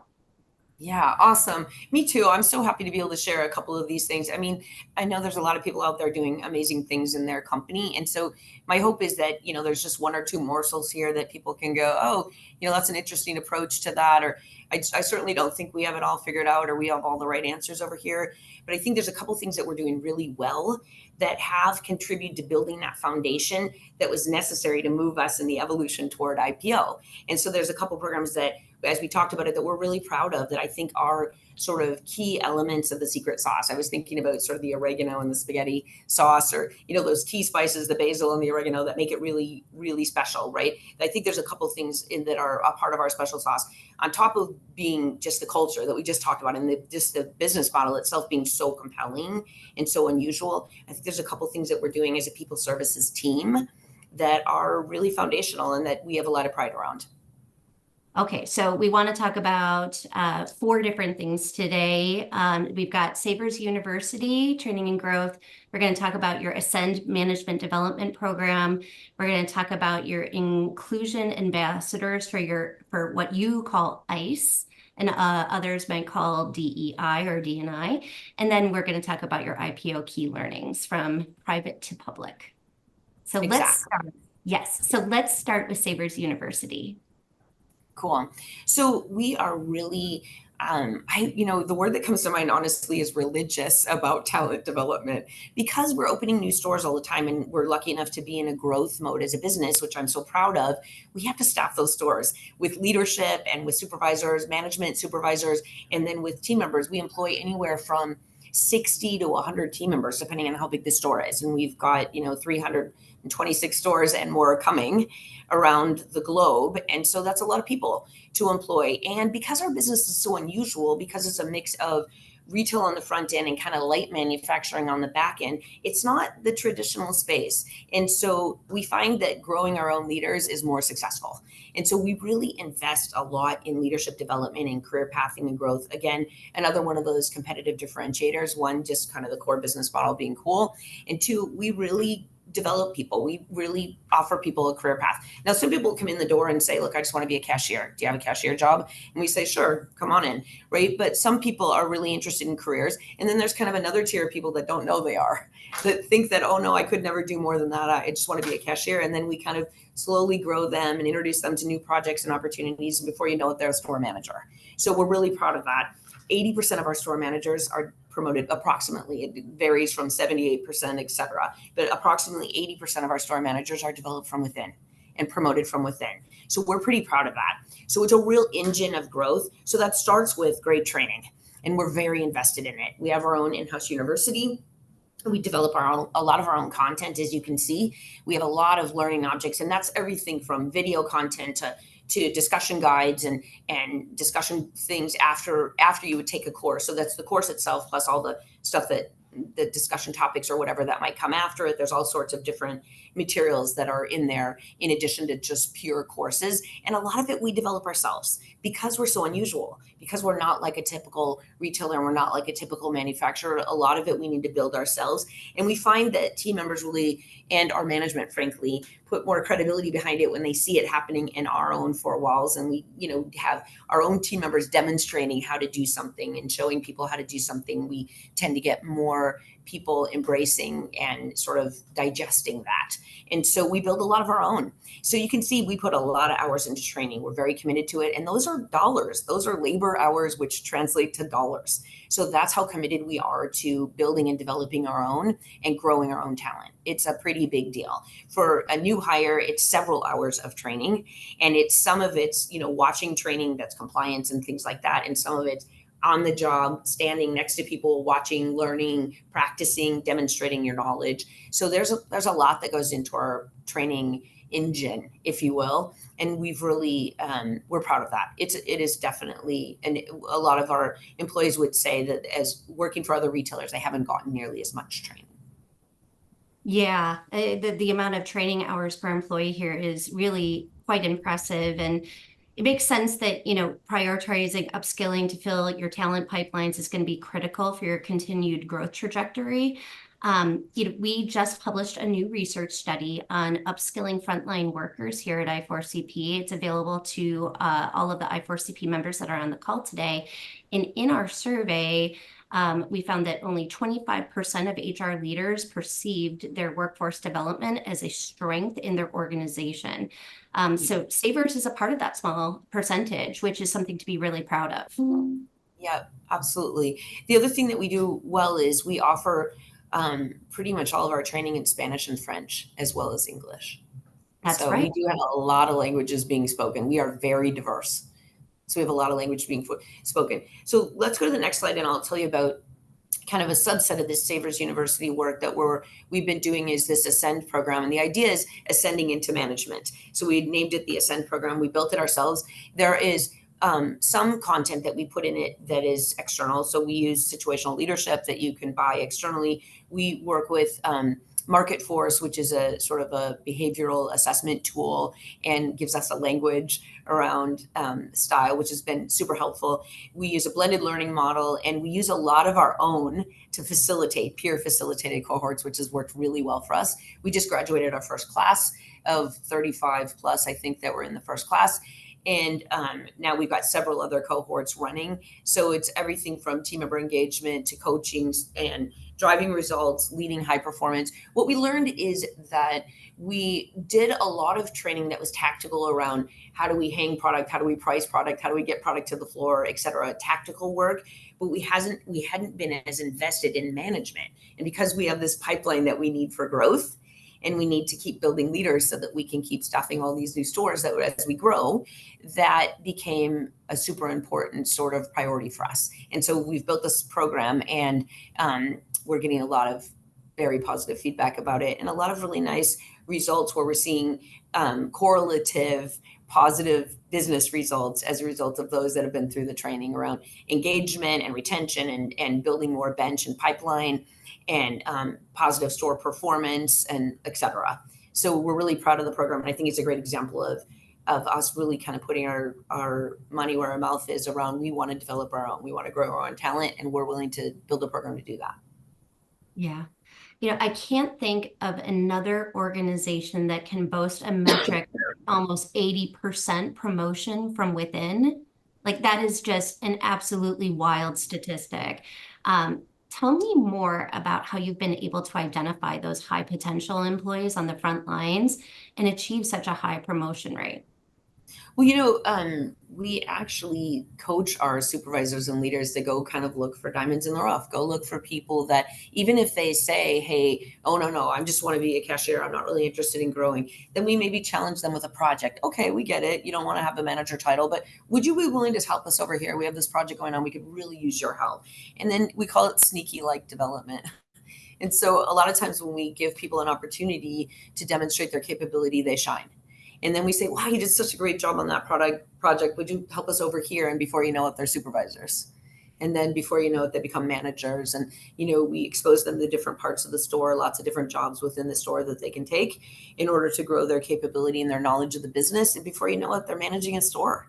Speaker 3: Yeah, awesome. Me too. I'm so happy to be able to share a couple of these things. I mean, I know there's a lot of people out there doing amazing things in their company. And so my hope is that, there's just one or two morsels here that people can go, oh, that's an interesting approach to that. Or I certainly don't think we have it all figured out or we have all the right answers over here. But I think there's a couple things that we're doing really well that have contributed to building that foundation that was necessary to move us in the evolution toward IPO. And so there's a couple programs that, as we talked about it, that we're really proud of that I think are sort of key elements of the secret sauce. I was thinking about sort of the oregano and the spaghetti sauce, or those key spices, the basil and the oregano, that make it really, really special, right? I think there's a couple of things that are a part of our special sauce, on top of being just the culture that we just talked about, and just the business model itself being so compelling and so unusual. I think there's a couple of things that we're doing as a people services team that are really foundational and that we have a lot of pride around.
Speaker 2: Okay, so we want to talk about 4 different things today. We've got Savers University, Training and Growth. We're going to talk about your Ascend Management Development Program. We're going to talk about your Inclusion Ambassadors for what you call ICE, and others might call DEI or D&I. And then we're going to talk about your IPO key learnings from private to public. So let's start. Yes, so let's start with Savers University.
Speaker 3: Cool. So we are really, the word that comes to mind, honestly, is religious about talent development, because we're opening new stores all the time and we're lucky enough to be in a growth mode as a business, which I'm so proud of. We have to staff those stores with leadership and with supervisors, management supervisors, and then with team members. We employ anywhere from 60 to 100 team members, depending on how big the store is. And we've got, 326 stores and more coming around the globe. And so that's a lot of people to employ. And because our business is so unusual, because it's a mix of retail on the front end and kind of light manufacturing on the back end, it's not the traditional space. And so we find that growing our own leaders is more successful. And so we really invest a lot in leadership development and career pathing and growth. Again, another one of those competitive differentiators. One, just kind of the core business model being cool. And 2, we really develop people. We really offer people a career path. Now, some people come in the door and say, look, I just want to be a cashier. Do you have a cashier job? And we say, sure, come on in, right? But some people are really interested in careers. And then there's kind of another tier of people that don't know they are, that think that, oh no, I could never do more than that. I just want to be a cashier. And then we kind of slowly grow them and introduce them to new projects and opportunities. And before you know it, they're a store manager. So we're really proud of that. 80% of our store managers are promoted, approximately. It varies from 78%, et cetera. But approximately 80% of our store managers are developed from within and promoted from within. So we're pretty proud of that. So it's a real engine of growth. So that starts with great training, and we're very invested in it. We have our own in-house university. We develop a lot of our own content, as you can see. We have a lot of learning objects, and that's everything from video content to discussion guides and discussion things after you would take a course. So that's the course itself, plus all the stuff that the discussion topics or whatever that might come after it. There's all sorts of different materials that are in there in addition to just pure courses. And a lot of it we develop ourselves because we're so unusual, because we're not like a typical retailer, we're not like a typical manufacturer. A lot of it we need to build ourselves. And we find that team members really, and our management, frankly, put more credibility behind it when they see it happening in our own 4 walls. And we, have our own team members demonstrating how to do something and showing people how to do something. We tend to get more people embracing and sort of digesting that. And so we build a lot of our own. So you can see we put a lot of hours into training. We're very committed to it. And those are dollars. Those are labor hours, which translate to dollars. So that's how committed we are to building and developing our own and growing our own talent. It's a pretty big deal. For a new hire, it's several hours of training. And some of it's, watching training that's compliance and things like that. And some of it's on the job, standing next to people, watching, learning, practicing, demonstrating your knowledge. So there's a lot that goes into our training engine, if you will. And we've really, we're proud of that. It is definitely, and a lot of our employees would say that as working for other retailers, they haven't gotten nearly as much training.
Speaker 2: Yeah, the amount of training hours per employee here is really quite impressive. And it makes sense that, prioritizing upskilling to fill your talent pipelines is going to be critical for your continued growth trajectory. We just published a new research study on upskilling frontline workers here at I4CP. It's available to all of the I4CP members that are on the call today. And in our survey, we found that only 25% of HR leaders perceived their workforce development as a strength in their organization. So Savers is a part of that small percentage, which is something to be really proud of.
Speaker 3: Yeah, absolutely. The other thing that we do well is we offer pretty much all of our training in Spanish and French, as well as English.
Speaker 2: That's
Speaker 3: So
Speaker 2: right.
Speaker 3: we do have a lot of languages being spoken. We are very diverse. So we have a lot of language being spoken. So let's go to the next slide, and I'll tell you about kind of a subset of this Savers University work that we've been doing is this Ascend program. And the idea is ascending into management. So we named it the Ascend program. We built it ourselves. There is some content that we put in it that is external. So we use situational leadership that you can buy externally. We work with Market Force, which is a sort of a behavioral assessment tool and gives us a language around style, which has been super helpful. We use a blended learning model, and we use a lot of our own to facilitate peer facilitated cohorts, which has worked really well for us. We just graduated our first class of 35 plus, I think, that were in the first class. And now we've got several other cohorts running. So it's everything from team member engagement to coaching and driving results, leading high performance. What we learned is that we did a lot of training that was tactical around how do we hang product, how do we price product, how do we get product to the floor, et cetera, tactical work. But we hadn't been as invested in management. And because we have this pipeline that we need for growth, and we need to keep building leaders so that we can keep staffing all these new stores that as we grow, that became a super important sort of priority for us. And so we've built this program, and we're getting a lot of very positive feedback about it and a lot of really nice results where we're seeing correlative positive business results as a result of those that have been through the training around engagement and retention and building more bench and pipeline and positive store performance and et cetera. So we're really proud of the program. And I think it's a great example of us really kind of putting our money where our mouth is around, we want to develop our own, we want to grow our own talent, and we're willing to build a program to do that.
Speaker 2: Yeah. I can't think of another organization that can boast a metric almost 80% promotion from within. Like that is just an absolutely wild statistic. Tell me more about how you've been able to identify those high potential employees on the front lines and achieve such a high promotion rate.
Speaker 3: Well, we actually coach our supervisors and leaders to go kind of look for diamonds in the rough, go look for people that even if they say, hey, oh, no, I just want to be a cashier, I'm not really interested in growing, then we maybe challenge them with a project. Okay, we get it. You don't want to have a manager title, but would you be willing to help us over here? We have this project going on. We could really use your help. And then we call it sneaky like development. And so a lot of times when we give people an opportunity to demonstrate their capability, they shine. And then we say, wow, you did such a great job on that project. Would you help us over here? And before you know it, they're supervisors. And then before you know it, they become managers. And, we expose them to different parts of the store, lots of different jobs within the store that they can take in order to grow their capability and their knowledge of the business. And before you know it, they're managing a store,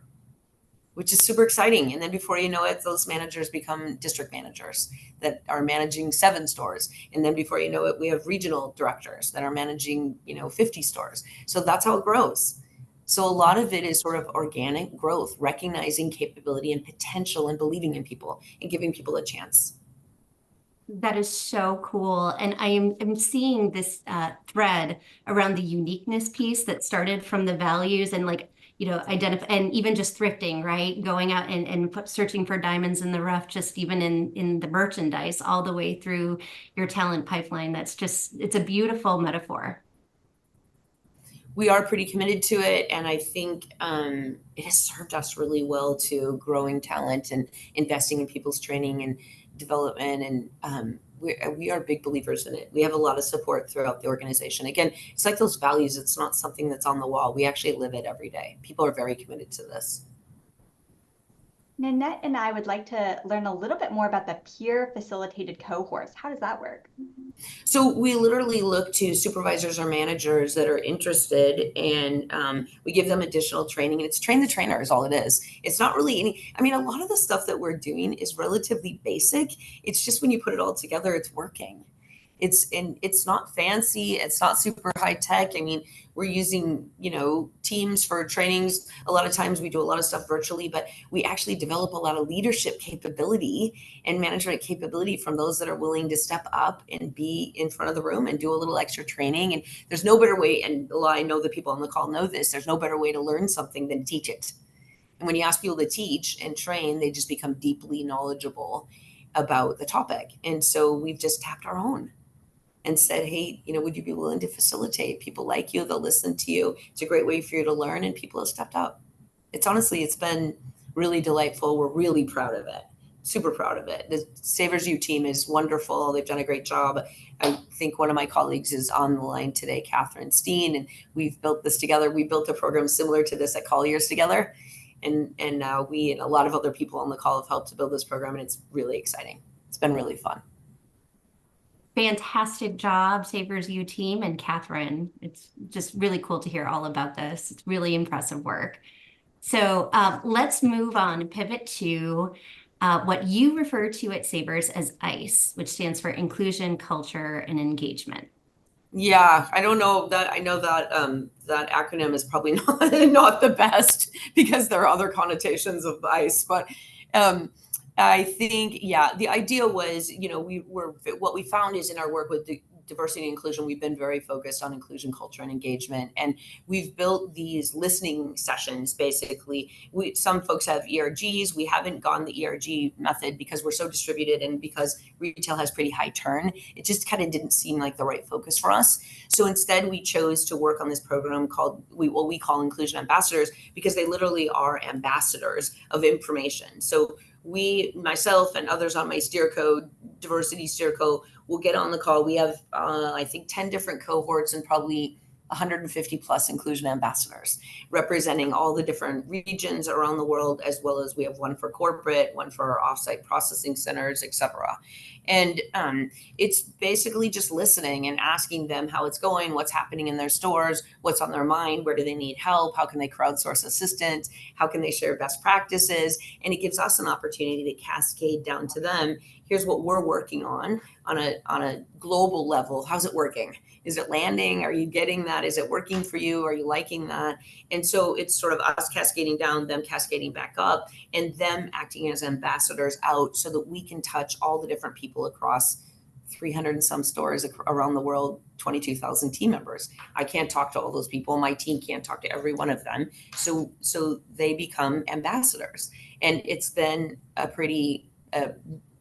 Speaker 3: which is super exciting. And then before you know it, those managers become district managers that are managing 7 stores. And then before you know it, we have regional directors that are managing, 50 stores. So that's how it grows. So a lot of it is sort of organic growth, recognizing capability and potential and believing in people and giving people a chance.
Speaker 2: That is so cool. And I'm seeing this thread around the uniqueness piece that started from the values and identify, and even just thrifting, right? Going out and searching for diamonds in the rough, just even in the merchandise, all the way through your talent pipeline. It's a beautiful metaphor.
Speaker 3: We are pretty committed to it. And I think it has served us really well to growing talent and investing in people's training and development. And we are big believers in it. We have a lot of support throughout the organization. Again, it's like those values. It's not something that's on the wall. We actually live it every day. People are very committed to this.
Speaker 1: Nanette and I would like to learn a little bit more about the peer facilitated cohorts. How does that work?
Speaker 3: So we literally look to supervisors or managers that are interested, and we give them additional training. And it's train the trainer is all it is. It's not really a lot of the stuff that we're doing is relatively basic. It's just when you put it all together, it's working. It's not fancy. It's not super high tech. I mean, we're using, Teams for trainings. A lot of times we do a lot of stuff virtually, but we actually develop a lot of leadership capability and management capability from those that are willing to step up and be in front of the room and do a little extra training. And there's no better way, and I know the people on the call know this, there's no better way to learn something than teach it. And when you ask people to teach and train, they just become deeply knowledgeable about the topic. And so we've just tapped our own and said, hey, would you be willing to facilitate? People like you, they'll listen to you. It's a great way for you to learn, and people have stepped up. It's been really delightful. We're really proud of it, super proud of it. The Savers U team is wonderful. They've done a great job. I think one of my colleagues is on the line today, Catherine Steen, and we've built this together. We built a program similar to this at Colliers together. And we and a lot of other people on the call have helped to build this program, and it's really exciting. It's been really fun.
Speaker 2: Fantastic job, Savers U team and Catherine. It's just really cool to hear all about this. It's really impressive work. So let's move on and pivot to what you refer to at Savers as ICE, which stands for Inclusion, Culture, and Engagement.
Speaker 3: Yeah, I don't know that. I know that that acronym is probably not the best because there are other connotations of ICE, but I think, the idea was, what we found is in our work with diversity and inclusion, we've been very focused on inclusion, culture, and engagement. And we've built these listening sessions, basically. Some folks have ERGs. We haven't gone the ERG method because we're so distributed and because retail has pretty high turn. It just kind of didn't seem like the right focus for us. So instead, we chose to work on this program called what we call Inclusion Ambassadors, because they literally are ambassadors of information. So myself and others on my steerco, diversity steerco, will get on the call. We have, I think, 10 different cohorts and probably 150 plus inclusion ambassadors representing all the different regions around the world, as well as we have one for corporate, one for our offsite processing centers, etc. And it's basically just listening and asking them how it's going, what's happening in their stores, what's on their mind, where do they need help, how can they crowdsource assistance, how can they share best practices, and it gives us an opportunity to cascade down to them. Here's what we're working on a global level. How's it working? Is it landing? Are you getting that? Is it working for you? Are you liking that? And so it's sort of us cascading down, them cascading back up, and them acting as ambassadors out so that we can touch all the different people across 300 and some stores around the world, 22,000 team members. I can't talk to all those people. My team can't talk to every one of them. So they become ambassadors. And it's been a pretty,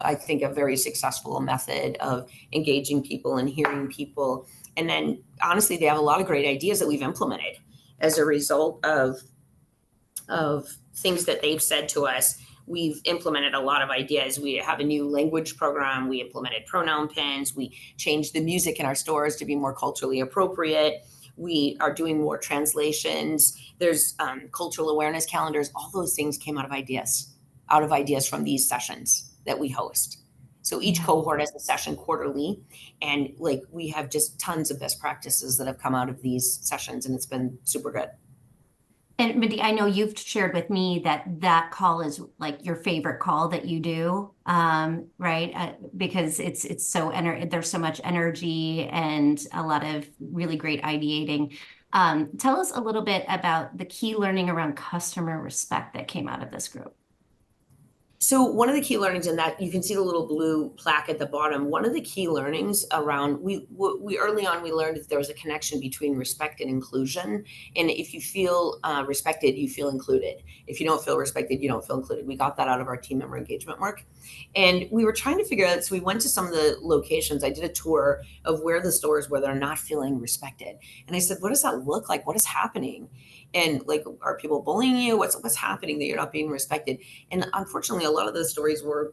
Speaker 3: I think, a very successful method of engaging people and hearing people. And then honestly, they have a lot of great ideas that we've implemented as a result of things that they've said to us. We've implemented a lot of ideas. We have a new language program. We implemented pronoun pins. We changed the music in our stores to be more culturally appropriate. We are doing more translations. There's cultural awareness calendars. All those things came out of ideas from these sessions that we host. So each cohort has a session quarterly, and we have just tons of best practices that have come out of these sessions, and it's been super good.
Speaker 2: And Mindy, I know you've shared with me that call is like your favorite call that you do, right? Because it's so there's so much energy and a lot of really great ideating. Tell us a little bit about the key learning around customer respect that came out of this group.
Speaker 3: So one of the key learnings in that, you can see the little blue plaque at the bottom. One of the key learnings around, we early on, we learned that there was a connection between respect and inclusion. And if you feel respected, you feel included. If you don't feel respected, you don't feel included. We got that out of our team member engagement work. And we were trying to figure out, so we went to some of the locations. I did a tour of where the stores where they're not feeling respected. And I said, what does that look like? What is happening? And are people bullying you? What's happening that you're not being respected? And unfortunately, a lot of those stories were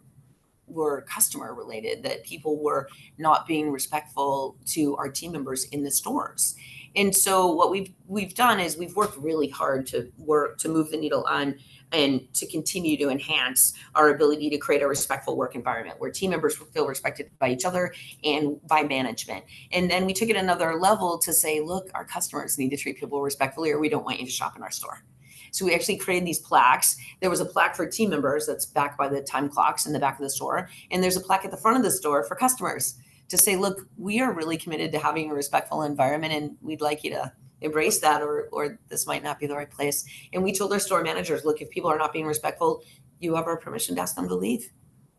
Speaker 3: customer related, that people were not being respectful to our team members in the stores. And so what we've done is we've worked really hard to move the needle on and to continue to enhance our ability to create a respectful work environment where team members feel respected by each other and by management. And then we took it another level to say, look, our customers need to treat people respectfully, or we don't want you to shop in our store. So we actually created these plaques. There was a plaque for team members that's back by the time clocks in the back of the store. And there's a plaque at the front of the store for customers to say, look, we are really committed to having a respectful environment, and we'd like you to embrace that, or this might not be the right place. And we told our store managers, look, if people are not being respectful, you have our permission to ask them to leave.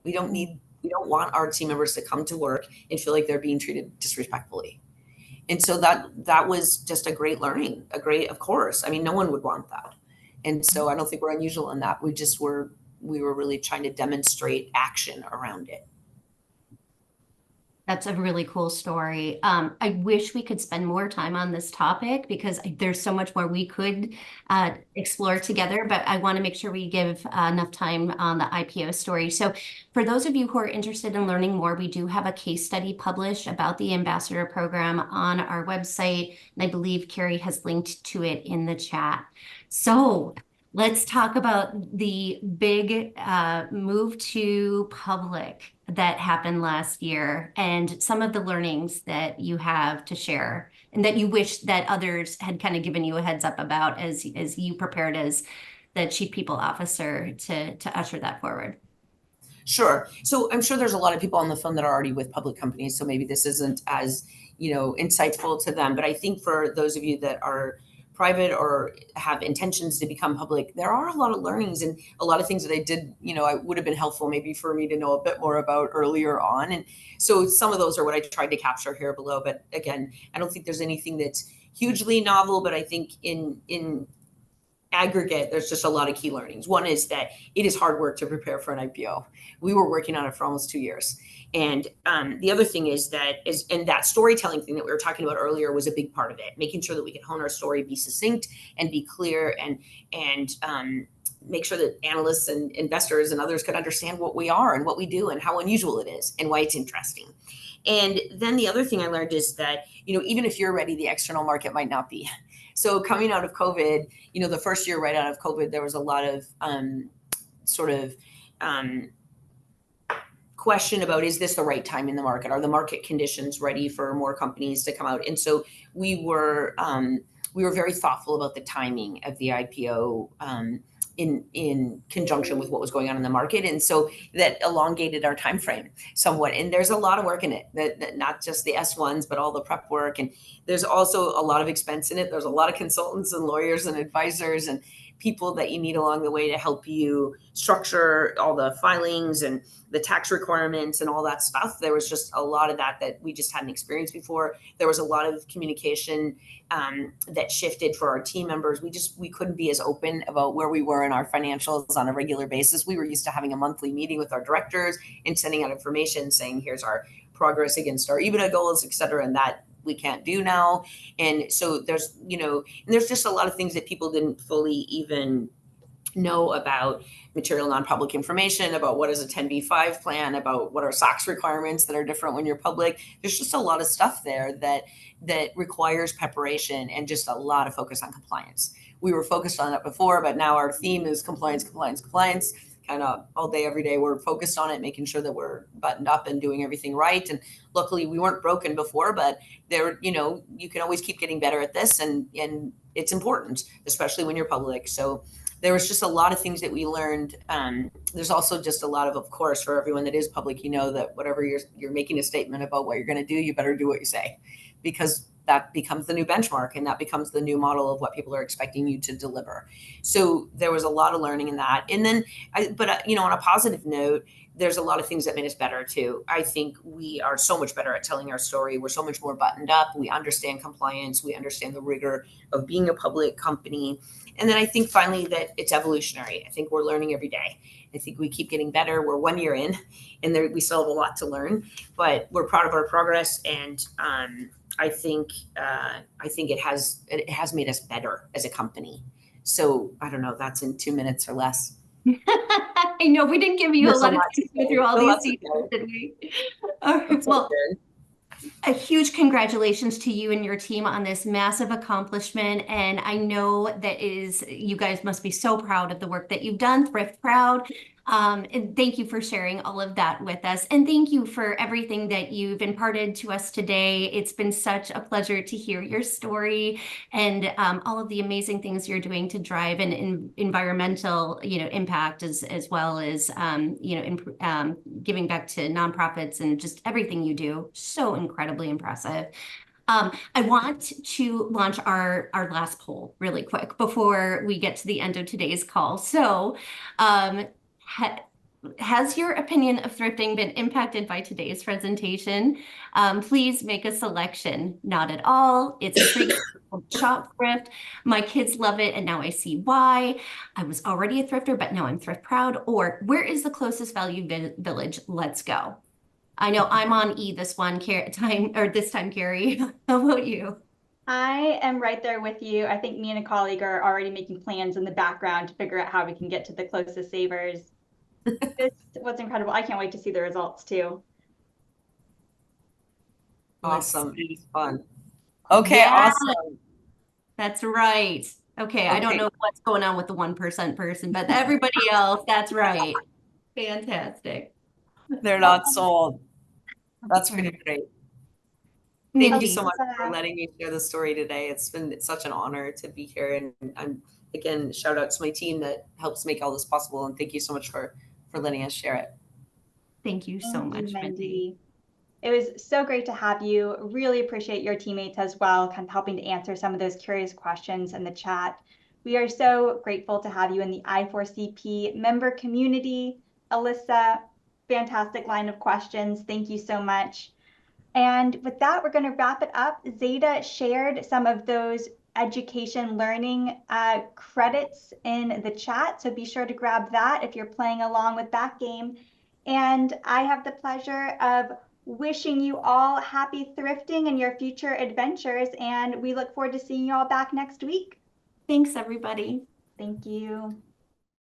Speaker 3: We don't want our team members to come to work and feel like they're being treated disrespectfully. And so that was just a great learning, of course. I mean, no one would want that. And so I don't think we're unusual in that. We were really trying to demonstrate action around it.
Speaker 2: That's a really cool story. I wish we could spend more time on this topic because there's so much more we could explore together, but I want to make sure we give enough time on the IPO story. So for those of you who are interested in learning more, we do have a case study published about the ambassador program on our website, and I believe Carrie has linked to it in the chat. So let's talk about the big move to public that happened last year and some of the learnings that you have to share and that you wish that others had kind of given you a heads up about as you prepared as the Chief People Officer to usher that forward.
Speaker 3: Sure. So I'm sure there's a lot of people on the phone that are already with public companies, so maybe this isn't as, insightful to them. But I think for those of you that are private or have intentions to become public, there are a lot of learnings and a lot of things that I did, I would have been helpful maybe for me to know a bit more about earlier on. And so some of those are what I tried to capture here below. But again, I don't think there's anything that's hugely novel, but I think in aggregate, there's just a lot of key learnings. One is that it is hard work to prepare for an IPO. We were working on it for almost 2 years. And the other thing is that storytelling thing that we were talking about earlier was a big part of it, making sure that we could hone our story, be succinct and be clear, and make sure that analysts and investors and others could understand what we are and what we do and how unusual it is and why it's interesting. And then the other thing I learned is that, even if you're ready, the external market might not be. So coming out of COVID, the first year right out of COVID, there was a lot of question about, is this the right time in the market? Are the market conditions ready for more companies to come out? And so we were very thoughtful about the timing of the IPO in conjunction with what was going on in the market. And so that elongated our time frame somewhat. And there's a lot of work in it, that not just the S1s, but all the prep work. And there's also a lot of expense in it. There's a lot of consultants and lawyers and advisors and people that you need along the way to help you structure all the filings and the tax requirements and all that stuff. There was just a lot of that we just hadn't experienced before. There was a lot of communication that shifted for our team members. We couldn't be as open about where we were in our financials on a regular basis. We were used to having a monthly meeting with our directors and sending out information saying, here's our progress against our EBITDA goals, et cetera, and that we can't do now. And so there's just a lot of things that people didn't fully even know about material non-public information, about what is a 10b5 plan, about what are SOX requirements that are different when you're public. There's just a lot of stuff there that requires preparation and just a lot of focus on compliance. We were focused on it before, but now our theme is compliance, compliance, compliance. Kind of all day, every day, we're focused on it, making sure that we're buttoned up and doing everything right. And luckily we weren't broken before, but you can always keep getting better at this. And it's important, especially when you're public. So there was just a lot of things that we learned. There's also just a lot of course, for everyone that is public, that whatever you're making a statement about what you're going to do, you better do what you say, because that becomes the new benchmark and that becomes the new model of what people are expecting you to deliver. So there was a lot of learning in that. And then, on a positive note, there's a lot of things that made us better too. I think we are so much better at telling our story. We're so much more buttoned up. We understand compliance. We understand the rigor of being a public company. And then I think finally that it's evolutionary. I think we're learning every day. I think we keep getting better. We're 1 year in and we still have a lot to learn, but we're proud of our progress. And I think it has made us better as a company. So I don't know, that's in 2 minutes or less.
Speaker 2: I know we didn't give you a lot of time to go through all these details, did we? Well, a huge congratulations to you and your team on this massive accomplishment. And I know you guys must be so proud of the work that you've done, thrift proud. And thank you for sharing all of that with us. And thank you for everything that you've imparted to us today. It's been such a pleasure to hear your story and all of the amazing things you're doing to drive an environmental, impact as well as, giving back to nonprofits and just everything you do. So incredibly impressive. I want to launch our last poll really quick before we get to the end of today's call. So, has your opinion of thrifting been impacted by today's presentation? Please make a selection. Not at all. It's a free shop thrift. My kids love it, and now I see why. I was already a thrifter, but now I'm thrift proud. Or where is the closest value village? Let's go. I know I'm on E this time, Carrie. How about you?
Speaker 1: I am right there with you. I think me and a colleague are already making plans in the background to figure out how we can get to the closest savers. This was incredible. I can't wait to see the results too.
Speaker 3: Awesome. It was fun. Okay,
Speaker 2: Yeah.
Speaker 3: awesome.
Speaker 2: That's right. Okay, I don't
Speaker 3: Okay.
Speaker 2: know what's going on with the 1% person, but everybody else, that's right. Fantastic.
Speaker 3: They're not sold. That's pretty great. Thank you so much for
Speaker 1: Alyssa.
Speaker 3: letting me share the story today. It's been such an honor to be here. And I'm, again, shout out to my team that helps make all this possible. And thank you so much for letting us share it.
Speaker 2: Thank you so
Speaker 1: Thank you,
Speaker 2: much, Mindy.
Speaker 1: Mindy. It was so great to have you. Really appreciate your teammates as well, kind of helping to answer some of those curious questions in the chat. We are so grateful to have you in the I4CP member community. Alyssa, fantastic line of questions. Thank you so much. And with that, we're going to wrap it up. Zeta shared some of those education learning credits in the chat, so be sure to grab that if you're playing along with that game. And I have the pleasure of wishing you all happy thrifting in your future adventures, and we look forward to seeing you all back next week.
Speaker 2: Thanks, everybody.
Speaker 1: Thank you.